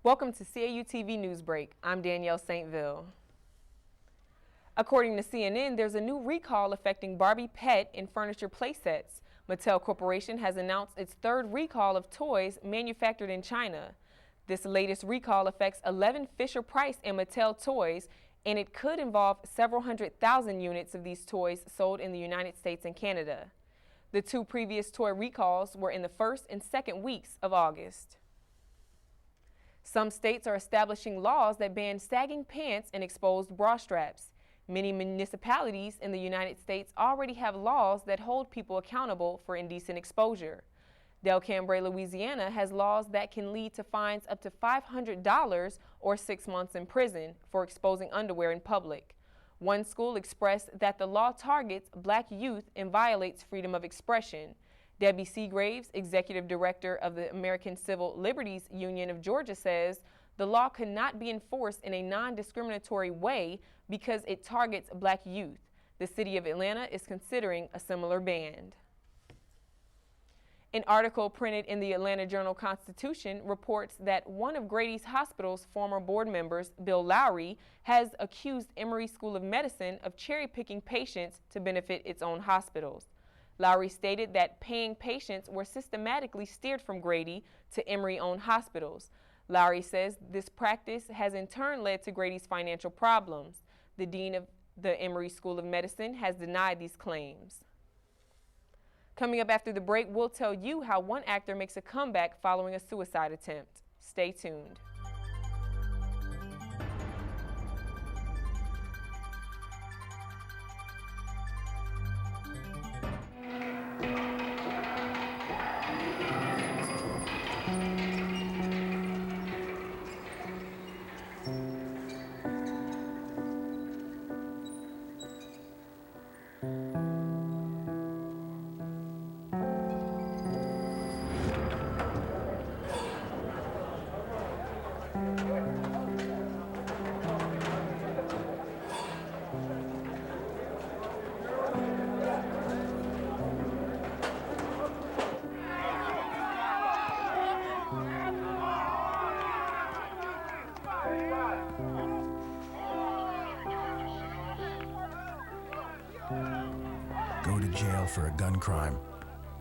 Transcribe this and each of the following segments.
Welcome to CAU TV Newsbreak. I'm Danielle SAINT-VIL. According to CNN, there's a new recall affecting Barbie pet and furniture playsets. Mattel Corporation has announced its third recall of toys manufactured in China. This latest recall affects 11 Fisher-Price and Mattel toys, and it could involve several 100,000 units of these toys sold in the United States and Canada. The two previous toy recalls were in the first and second weeks of August. Some states are establishing laws that ban sagging pants and exposed bra straps. Many municipalities in the United States already have laws that hold people accountable for indecent exposure. Del Cambray, Louisiana has laws that can lead to fines up to $500 or 6 months in prison for exposing underwear in public. One school expressed that the law targets black youth and violates freedom of expression. Debbie Seagraves, executive director of the American Civil Liberties Union of Georgia, says the law could not be enforced in a non-discriminatory way because it targets black youth. The city of Atlanta is considering a similar ban. An article printed in the Atlanta Journal-Constitution reports that one of Grady's Hospital's former board members, Bill Lowry, has accused Emory School of Medicine of cherry-picking patients to benefit its own hospitals. Lowry stated that paying patients were systematically steered from Grady to Emory-owned hospitals. Lowry says this practice has in turn led to Grady's financial problems. The dean of the Emory School of Medicine has denied these claims. Coming up after the break, we'll tell you how one actor makes a comeback following a suicide attempt. Stay tuned. Go to jail for a gun crime,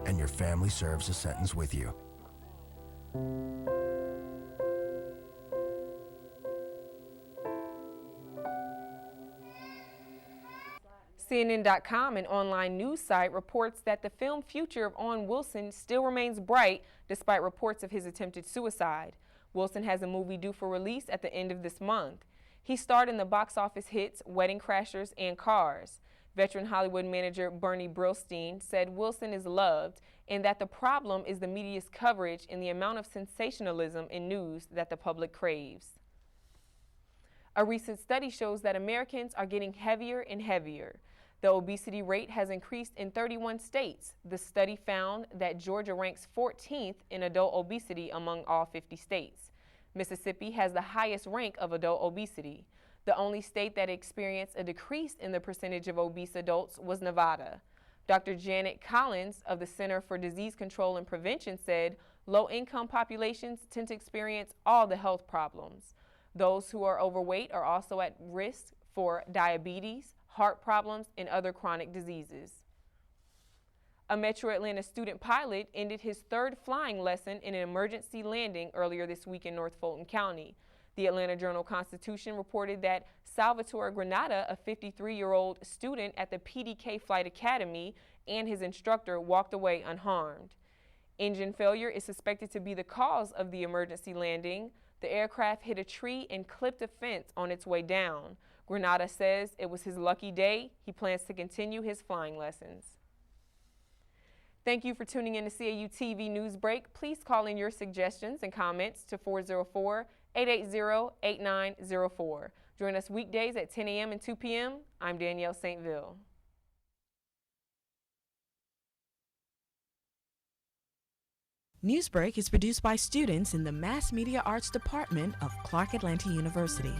and your family serves a sentence with you. CNN.com, an online news site, reports that the film future of Owen Wilson still remains bright despite reports of his attempted suicide. Wilson has a movie due for release at the end of this month. He starred in the box office hits Wedding Crashers and Cars. Veteran Hollywood manager Bernie Brillstein said Wilson is loved and that the problem is the media's coverage and the amount of sensationalism in news that the public craves. A recent study shows that Americans are getting heavier and heavier. The obesity rate has increased in 31 states. The study found that Georgia ranks 14th in adult obesity among all 50 states. Mississippi has the highest rank of adult obesity. The only state that experienced a decrease in the percentage of obese adults was Nevada. Dr. Janet Collins of the Center for Disease Control and Prevention said low-income populations tend to experience all the health problems. Those who are overweight are also at risk for diabetes, heart problems, and other chronic diseases. A Metro Atlanta student pilot ended his third flying lesson in an emergency landing earlier this week in North Fulton County. The Atlanta Journal-Constitution reported that Salvatore Granata, a 53-year-old student at the PDK Flight Academy, and his instructor walked away unharmed. Engine failure is suspected to be the cause of the emergency landing. The aircraft hit a tree and clipped a fence on its way down. Granata says it was his lucky day. He plans to continue his flying lessons. Thank you for tuning in to CAU TV Newsbreak. Please call in your suggestions and comments to 404-880-8904. Join us weekdays at 10 a.m. and 2 p.m. I'm Danielle SAINT-VIL. Newsbreak is produced by students in the Mass Media Arts Department of Clark Atlanta University.